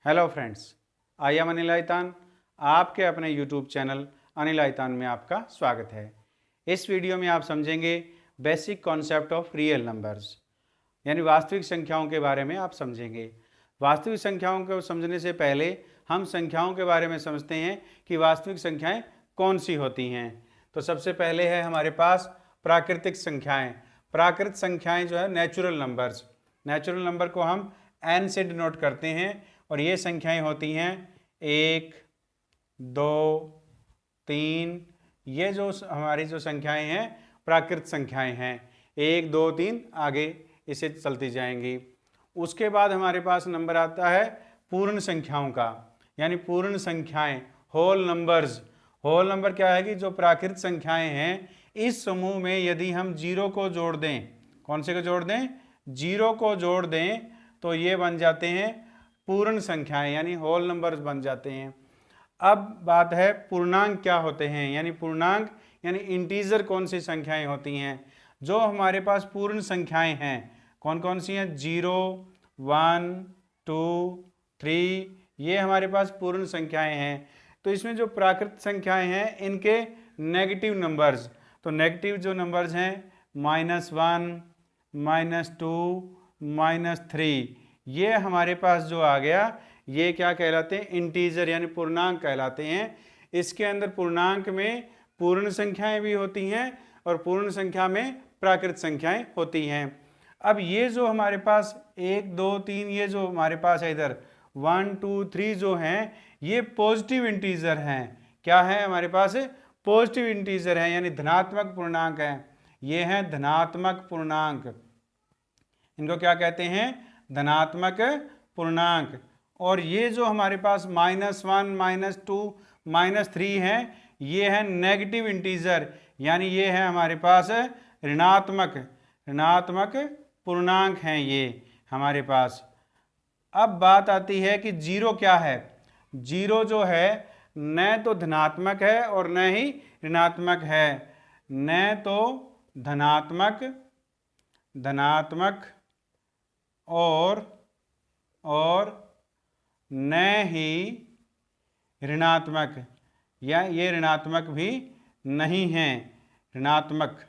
Hello friends, I am Anil Aitan. आपके अपने YouTube channel Anil आइतान में आपका स्वागत है। इस वीडियो में आप समझेंगे basic concept of real numbers, यानी वास्तविक संख्याओं के बारे में आप समझेंगे। वास्तविक संख्याओं को समझने से पहले हम संख्याओं के बारे में समझते हैं कि वास्तविक संख्याएं कौन सी होती हैं। तो सबसे पहले है हमारे पास प्राकृतिक संख्याएं। प्राकृत संख्याएं जो है नेचुरल नंबर्स। नेचुरल नंबर को हम n से डिनोट करते हैं और ये संख्याएं होती हैं 1, 2, 3। ये जो हमारी जो संख्याएं हैं प्राकृत संख्याएं हैं। 1, 2, 3 आगे इसे चलती जाएंगी। उसके बाद हमारे पास नंबर आता है पूर्ण संख्याओं का, यानी पूर्ण संख्याएं, होल नंबर्स। होल नंबर क्या है कि जो प्राकृत संख्याएं हैं इस समूह में यदि हम जीरो को जोड़ दें, कौन से को जोड़ दें? जीरो को जोड़ दें तो ये बन जाते हैं पूर्ण संख्याएं, यानी होल नंबर्स बन जाते हैं। अब बात है पूर्णांक क्या होते हैं, यानी पूर्णांक यानी इंटीजर कौन सी संख्याएं होती हैं। जो हमारे पास पूर्ण संख्याएं हैं कौन कौन सी हैं? 0, 1, 2, 3, ये हमारे पास पूर्ण संख्याएं हैं। तो इसमें जो प्राकृत संख्याएं हैं इनके नेगेटिव नंबर्स, तो नेगेटिव जो नंबर्स हैं -1, -2, -3, ये हमारे पास जो आ गया ये क्या कहलाते हैं? इंटीजर यानी पूर्णांक कहलाते हैं। इसके अंदर पूर्णांक में पूर्ण संख्याएं भी होती हैं और पूर्ण संख्या में प्राकृत संख्याएं होती हैं। अब ये जो हमारे पास 1, 2, 3 ये जो हमारे पास है इधर 1, 2, 3 जो हैं ये पॉजिटिव इंटीजर हैं। क्या है हमारे पास? पॉजिटिव इंटीजर हैं, यानी धनात्मक पूर्णांक हैं। ये हैं धनात्मक पूर्णांक। इनको क्या कहते हैं? धनात्मक पूर्णांक। और ये जो हमारे पास -1, -2, -3 हैं ये है नेगेटिव इंटीजर, यानी ये है हमारे पास ऋणात्मक पूर्णांक हैं ये हमारे पास। अब बात आती है कि जीरो क्या है। जीरो जो है न तो धनात्मक है और न ही ऋणात्मक है। न तो धनात्मक और न ही ऋणात्मक, या ये ऋणात्मक भी नहीं है। ऋणात्मक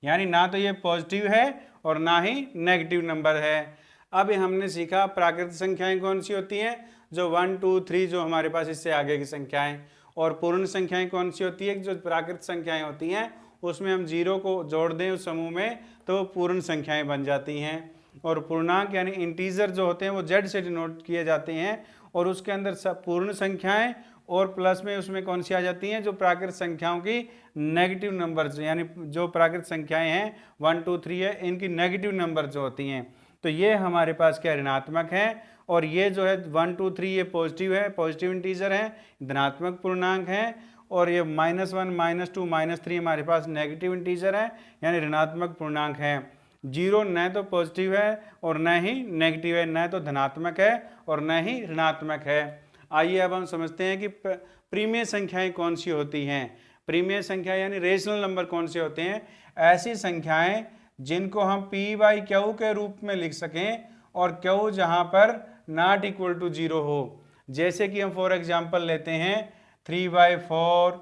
यानी ना तो ये पॉजिटिव है और ना ही नेगेटिव नंबर है। अब हमने सीखा प्राकृतिक संख्याएं कौन सी होती हैं, जो 1, 2, 3 जो हमारे पास इससे आगे की संख्याएं, और पूर्ण संख्याएं कौन सी होती है? जो प्राकृतिक संख्याएं होती हैं उसमें हम जीरो को जोड़ दें उस समूह में तो पूर्ण संख्याएं बन जाती हैं। और पूर्णांक यानी इंटीजर जो होते हैं वो z से डिनोट किए जाते हैं, और उसके अंदर सब पूर्ण संख्याएं और प्लस में उसमें कौन सी आ जाती हैं? जो प्राकृत संख्याओं की नेगेटिव नंबर्स, यानी जो प्राकृत संख्याएं हैं 1, 2, 3 है इनकी नेगेटिव नंबर जो होती हैं, तो ये हमारे पास क्या ऋणात्मक है। और ये जो है 1, 2, 3 ये पॉजिटिव है, पॉजिटिव इंटीजर है, धनात्मक पूर्णांक है। और ये -1, -2, -3 हमारे पास नेगेटिव इंटीजर है, यानी ऋणात्मक पूर्णांक है। जीरो न तो पॉजिटिव है और न ही नेगेटिव है, न तो धनात्मक है और न ही ऋणात्मक है। आइए अब हम समझते हैं कि प्रीमेय संख्याएं कौन सी होती हैं। प्रीमेय संख्या यानी रेशनल नंबर कौन से होते हैं? ऐसी संख्याएं जिनको हम p/q के रूप में लिख सकें और q जहां पर ≠ 0 हो। जैसे कि हम फॉर एग्जांपल लेते हैं 3/4,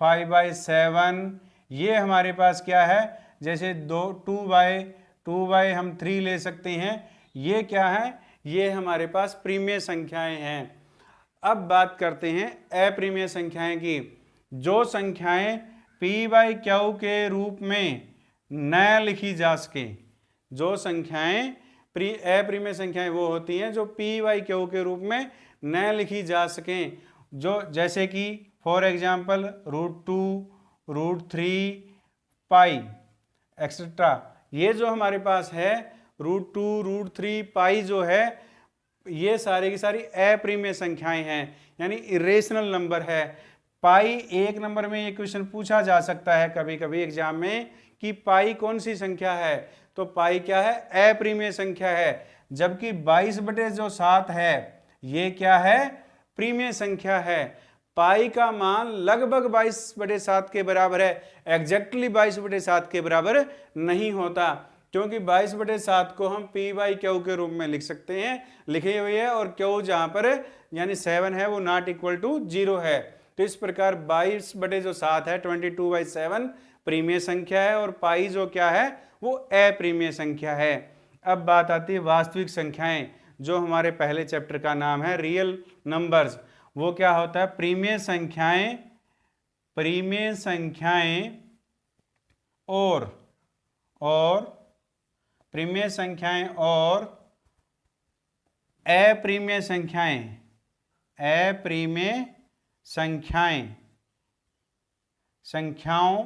5/7, ये हमारे पास क्या है? जैसे 2/2 हम 3 ले सकते हैं। ये क्या है? ये हमारे पास प्रीमेय संख्याएं हैं। अब बात करते हैं अप्रीमेय संख्याएं की। जो संख्याएं p/q के रूप में न लिखी जा सके, जो संख्याएं अप्रीमेय संख्याएं वो होती हैं जो p/q के रूप में न लिखी जा सकें। जो जैसे कि फॉर एग्जांपल √2, √3, पाई एक्सेट्रा, ये जो हमारे पास है √2, √3, पाई जो है ये सारी की सारी अप्रीमेय संख्याएं हैं, यानी इरेशनल नंबर है। पाई एक नंबर में ये क्वेश्चन पूछा जा सकता है कभी कभी एग्जाम में कि पाई कौन सी संख्या है, तो पाई क्या है? अप्रीमेय संख्या है। जबकि 22/7 है ये क्या है? प्रीमेय संख्या है। पाई का मान लगभग 22/7 के बराबर है, एग्जैक्टली 22/7 के बराबर नहीं होता, क्योंकि 22/7 को हम p/q के रूप में लिख सकते हैं, लिखे हुए है, और q जहाँ पर यानी 7 है वो नॉट इक्वल टू 0 है। तो इस प्रकार 22/7 है 22/7 परिमेय संख्या है, और पाई जो क्या है वो अपरिमेय संख्या है। अब बात आती है वास्तविक संख्याएं, जो हमारे पहले चैप्टर का नाम है रियल नंबर्स। वो क्या होता है? परिमेय संख्याएं और परिमेय संख्याएं और अपरिमेय संख्याओं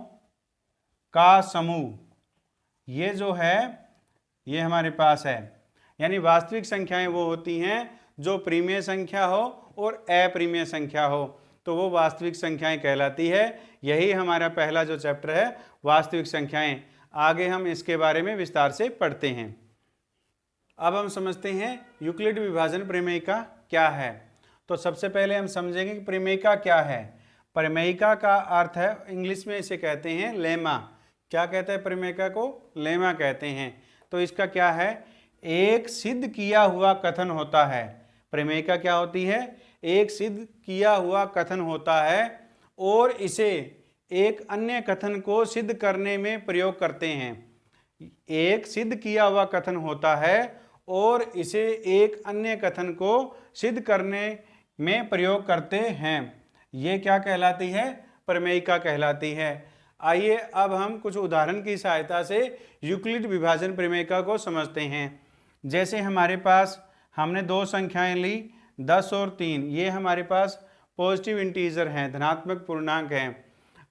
का समूह, ये जो है ये हमारे पास है। यानी वास्तविक संख्याएं वो होती हैं जो परिमेय संख्या हो और अपरिमेय संख्या हो, तो वो वास्तविक संख्याएं कहलाती है। यही हमारा पहला जो चैप्टर है वास्तविक संख्याएं। आगे हम इसके बारे में विस्तार से पढ़ते हैं। अब हम समझते हैं यूक्लिड विभाजन प्रमेयिका क्या है। तो सबसे पहले हम समझेंगे कि प्रमेयिका क्या है। प्रमेयिका का अर्थ है, इंग्लिश में इसे कहते हैं लेमा। क्या कहते हैं प्रमेयिका को? लेमा कहते हैं। तो इसका क्या है? एक सिद्ध किया हुआ कथन होता है। प्रमेयिका क्या होती है? एक सिद्ध किया हुआ कथन होता है और इसे एक अन्य कथन को सिद्ध करने में प्रयोग करते हैं। एक सिद्ध किया हुआ कथन होता है और इसे एक अन्य कथन को सिद्ध करने में प्रयोग करते हैं। ये क्या कहलाती है? प्रमेयिका कहलाती है। आइए अब हम कुछ उदाहरण की सहायता से यूक्लिड विभाजन प्रमेयिका को समझते हैं। जैसे हमारे पास हमने दो संख्याएं ली 10 और 3, ये हमारे पास पॉजिटिव इंटीजर हैं, धनात्मक पूर्णांक हैं।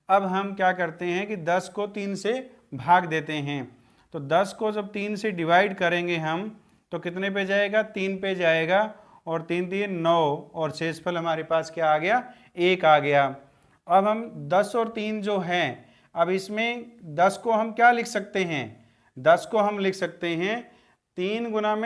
अब हम क्या करते हैं कि 10 को 3 से भाग देते हैं। तो 10 को जब 3 से डिवाइड करेंगे हम तो कितने पे जाएगा? 3 पे जाएगा, और 3 3 9, और शेषफल हमारे पास क्या आ गया? 1 आ गया। अब हम 10 और 3 जो हैं, अब इसमें 10 को हम क्या लिख सकते हैं? 10 को हम लिख सकते हैं 3 गुना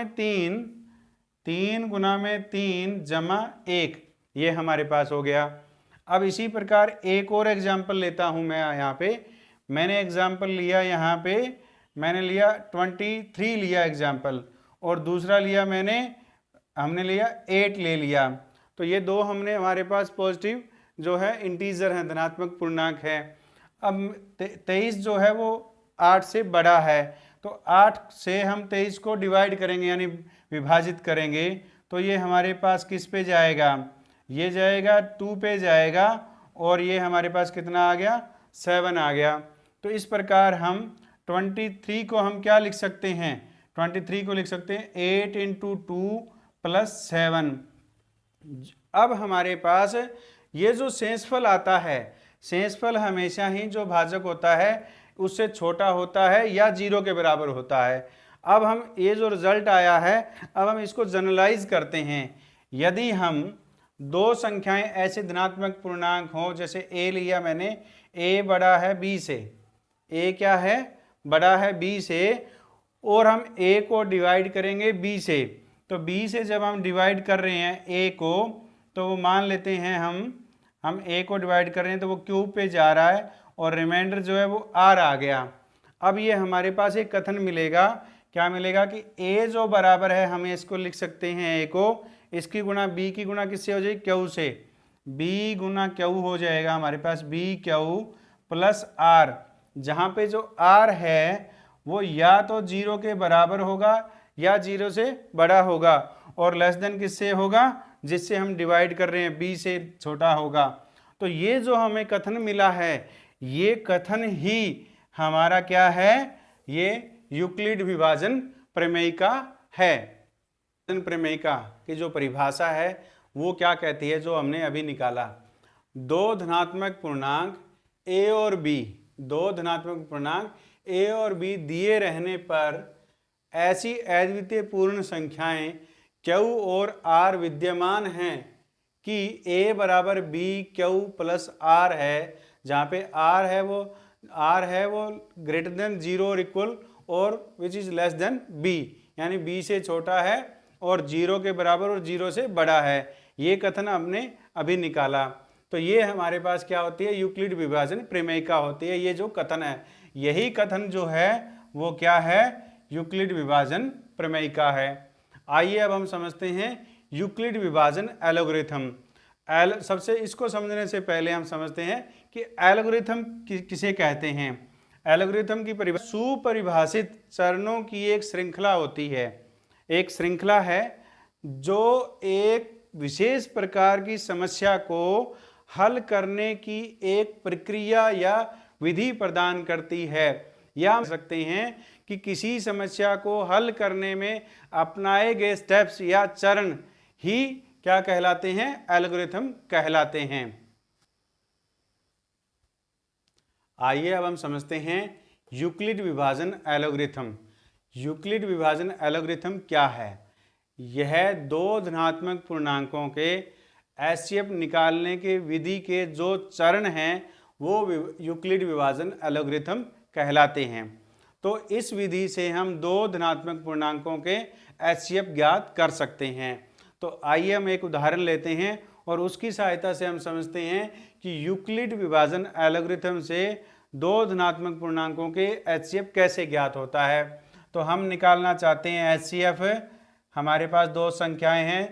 में 3 जमा 1, ये हमारे पास हो गया। अब इसी प्रकार एक और एग्जाम्पल लेता हूँ मैं यहाँ पे। मैंने एग्जाम्पल लिया यहाँ पे, मैंने लिया 23 लिया एग्जाम्पल, और दूसरा लिया हमने लिया 8 ले लिया। तो ये दो हमने हमारे पास पॉजिटिव जो है इंटीजर हैं, धनात्मक पूर्णांक है। अब 23 जो है वो 8 से बड़ा है, तो 8 से हम 23 को डिवाइड करेंगे यानी विभाजित करेंगे, तो ये हमारे पास किस पे जाएगा? ये जाएगा 2 पे जाएगा, और ये हमारे पास कितना आ गया? 7 आ गया। तो इस प्रकार हम 23 को हम क्या लिख सकते हैं? 23 को लिख सकते हैं 8 × 2 + 7। अब हमारे पास ये जो शेषफल आता है, शेषफल हमेशा ही जो भाजक होता है उससे छोटा होता है या 0 के बराबर होता है। अब हम ये जो रिजल्ट आया है, अब हम इसको जनरलाइज करते हैं। यदि हम दो संख्याएं ऐसे धनात्मक पूर्णांक हो, जैसे a लिया मैंने, a बड़ा है b से, a क्या है? बड़ा है b से, और हम a को डिवाइड करेंगे b से। तो b से जब हम डिवाइड कर रहे हैं a को, तो वो मान लेते हैं हम a को डिवाइड कर रहे हैं तो वो क्यूब पे जा रहा है, और रिमाइंडर जो है वो r आ गया। अब ये हमारे पास एक कथन मिलेगा, क्या मिलेगा कि a जो बराबर है, हम इसको लिख सकते हैं a को, इसकी गुणा b की गुणा किससे हो जाएगी? q से। b गुना q हो जाएगा हमारे पास bq + r, जहाँ पे जो r है वो या तो 0 के बराबर होगा या 0 से बड़ा होगा, और लेस देन किससे होगा? जिससे हम डिवाइड कर रहे हैं b से छोटा होगा। तो ये जो हमें कथन मिला है, ये कथन ही हमारा क्या है? ये यूक्लिड विभाजन प्रमेयिका है। प्रमेयिका की जो परिभाषा है वो क्या कहती है, जो हमने अभी निकाला? दो धनात्मक पूर्णांक a और b, दो धनात्मक पूर्णांक a और b दिए रहने पर ऐसी अद्वितीय पूर्ण संख्याएं q और r विद्यमान हैं कि a बराबर bq + r है, जहाँ पे r है वो ग्रेटर देन 0 और इक्वल, और which is less than b, यानी b से छोटा है और 0 के बराबर और 0 से बड़ा है। ये कथन हमने अभी निकाला। तो ये हमारे पास क्या होती है? यूक्लिड विभाजन प्रमेयिका होती है। ये जो कथन है, यही कथन जो है वो क्या है? यूक्लिड विभाजन प्रमेयिका है। आइए अब हम समझते हैं यूक्लिड विभाजन एल्गोरिथम। सबसे इसको समझने से पहले हम समझते हैं कि एल्गोरिथम किसे कहते हैं। एल्गोरिथम की परिभाषा सुपरिभाषित चरणों की एक श्रृंखला होती है। एक श्रृंखला है जो एक विशेष प्रकार की समस्या को हल करने की एक प्रक्रिया या विधि प्रदान करती है, या हम सकते हैं कि किसी समस्या को हल करने में अपनाए गए स्टेप्स या चरण ही क्या कहलाते हैं, एल्गोरिथम कहलाते हैं। आइए अब हम समझते हैं यूक्लिड विभाजन एल्गोरिथम। यूक्लिड विभाजन एल्गोरिथम क्या है? यह दो धनात्मक पूर्णांकों के एचसीएफ निकालने के विधि के जो चरण हैं वो यूक्लिड विभाजन एल्गोरिथम कहलाते हैं। तो इस विधि से हम दो धनात्मक पूर्णांकों के एचसीएफ ज्ञात कर सकते हैं। तो आइए हम एक उदाहरण लेते हैं और उसकी सहायता से हम समझते हैं कि यूक्लिड विभाजन एल्गोरिथम से दो धनात्मक पूर्णांकों के एचसीएफ कैसे ज्ञात होता है। तो हम निकालना चाहते हैं एचसीएफ। हमारे पास दो संख्याएं हैं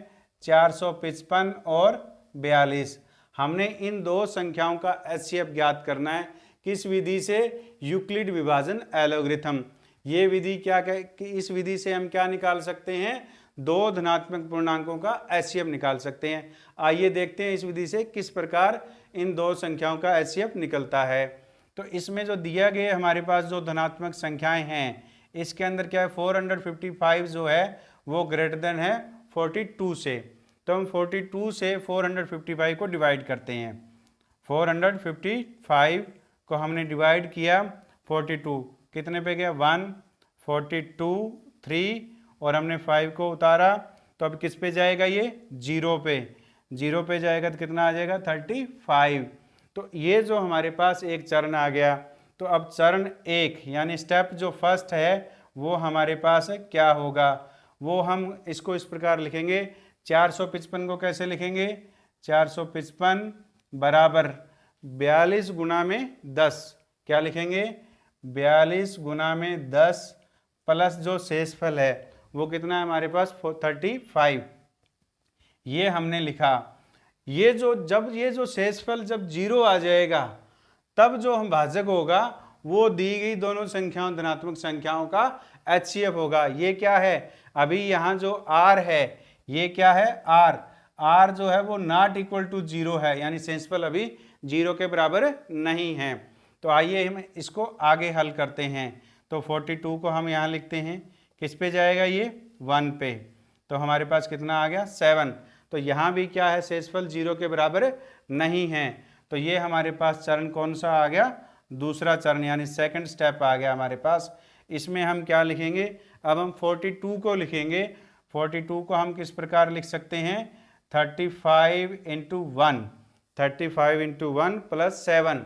455 और 42। हमने इन दो संख्याओं का एचसीएफ ज्ञात करना है। किस विधि से? यूक्लिड विभाजन एल्गोरिथम। ये विधि क्या कि इस विधि से हम क्या निकाल सकते हैं? दो धनात्मक पूर्णांकों का एचसीएफ निकाल सकते हैं। आइए देखते हैं इस विधि से किस प्रकार इन दो संख्याओं का एचसीएफ निकलता है। तो इसमें जो दिया गया हमारे पास जो धनात्मक संख्याएं हैं, इसके अंदर क्या है, 455 जो है वो ग्रेटर देन है 42 से। तो हम 42 से 455 को डिवाइड करते हैं। 455 को हमने डिवाइड किया 42, कितने पे गया 1, 42, 3 और हमने 5 को उतारा। तो अब किस पे जाएगा ये? 0 पे। 0 पे जाएगा तो कितना आ जाएगा? 35। तो ये जो हमारे पास एक चरण आ गया। तो अब चरण एक यानी स्टेप जो फर्स्ट है वो हमारे पास क्या होगा? वो हम इसको इस प्रकार लिखेंगे। 455 को कैसे लिखेंगे? 455 बराबर 42 गुना में 10। क्या लिखेंगे? 42 गुना में 10 प्लस जो शेषफल है वो कितना है हमारे पास? 35। ये हमने लिखा। ये जो शेषफल जब 0 आ जाएगा तब जो हम भाजक होगा वो दी गई दोनों संख्याओं धनात्मक संख्याओं का एचसीएफ होगा। ये क्या है? अभी यहाँ जो r है ये क्या है? r जो है वो नॉट इक्वल टू 0 है, यानी शेषफल अभी 0 के बराबर नहीं है। तो आइए हम इसको आगे हल करते हैं। तो 42 को हम यहाँ लिखते हैं। किस पे जाएगा ये? 1 पे। तो हमारे पास कितना आ गया? 7। तो यहाँ भी क्या है? शेषफल 0 के बराबर नहीं है। तो ये हमारे पास चरण कौन सा आ गया? दूसरा चरण यानी सेकंड स्टेप आ गया हमारे पास। इसमें हम क्या लिखेंगे? अब हम 42 को लिखेंगे। 42 को हम किस प्रकार लिख सकते हैं? 35 इंटू 1, 35 इंटू 1 प्लस 7।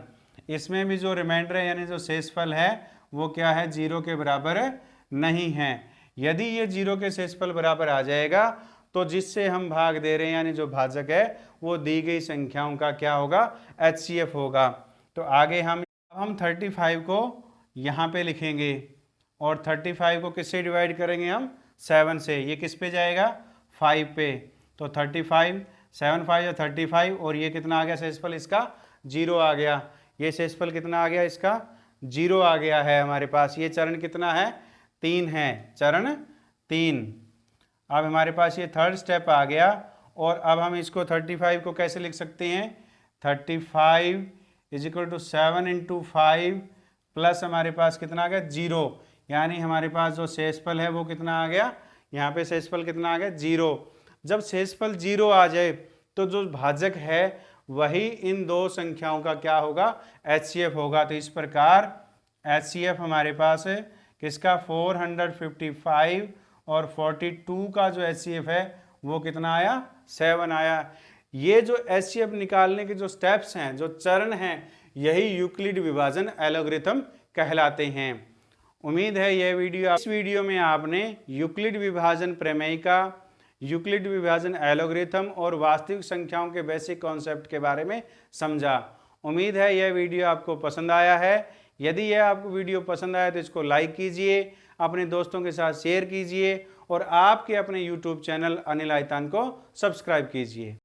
इसमें भी जो रिमाइंडर है यानी जो शेषफल है वो क्या है? 0 के बराबर नहीं है। यदि ये 0 के शेषफल बराबर आ जाएगा तो जिससे हम भाग दे रहे हैं यानी जो भाजक है वो दी गई संख्याओं का क्या होगा? एचसीएफ होगा। तो आगे हम 35 को यहाँ पे लिखेंगे और 35 को किससे डिवाइड करेंगे? हम 7 से। ये किस पे जाएगा? 5 पे। तो 35, 7 5 या 35 और ये कितना आ गया शेषफल इसका? 0 आ गया। ये शेषफल कितना आ गया इसका? 0 आ गया है हमारे पास। ये चरण कितना है? 3 है, चरण 3। अब हमारे पास ये थर्ड स्टेप आ गया और अब हम इसको 35 को कैसे लिख सकते हैं? 35 is equal to 7 into 5 plus हमारे पास कितना आ गया? 0। यानी हमारे पास जो शेषफल है वो कितना आ गया? यहाँ पे शेषफल कितना आ गया? 0। जब शेषफल 0 आ जाए तो जो भाजक है वही इन दो संख्याओं का क्या होगा? एचसीएफ होगा। तो इस प्रकार एचसीएफ हमारे पास है किसका? 455 और 42 का जो एचसीएफ है वो कितना आया? 7 आया। ये जो एचसीएफ निकालने के जो स्टेप्स हैं, जो चरण हैं, यही यूक्लिड विभाजन एल्गोरिथम कहलाते हैं। उम्मीद है यह वीडियो, इस वीडियो में आपने यूक्लिड विभाजन प्रमेयिका, यूक्लिड विभाजन एल्गोरिथम और वास्तविक संख्याओं के बेसिक कॉन्सेप्ट के बारे में समझा। उम्मीद है यह वीडियो आपको पसंद आया है। यदि यह आपको वीडियो पसंद आया तो इसको लाइक कीजिए, अपने दोस्तों के साथ शेयर कीजिए और आपके अपने यूट्यूब चैनल अनिल आइतान को सब्सक्राइब कीजिए।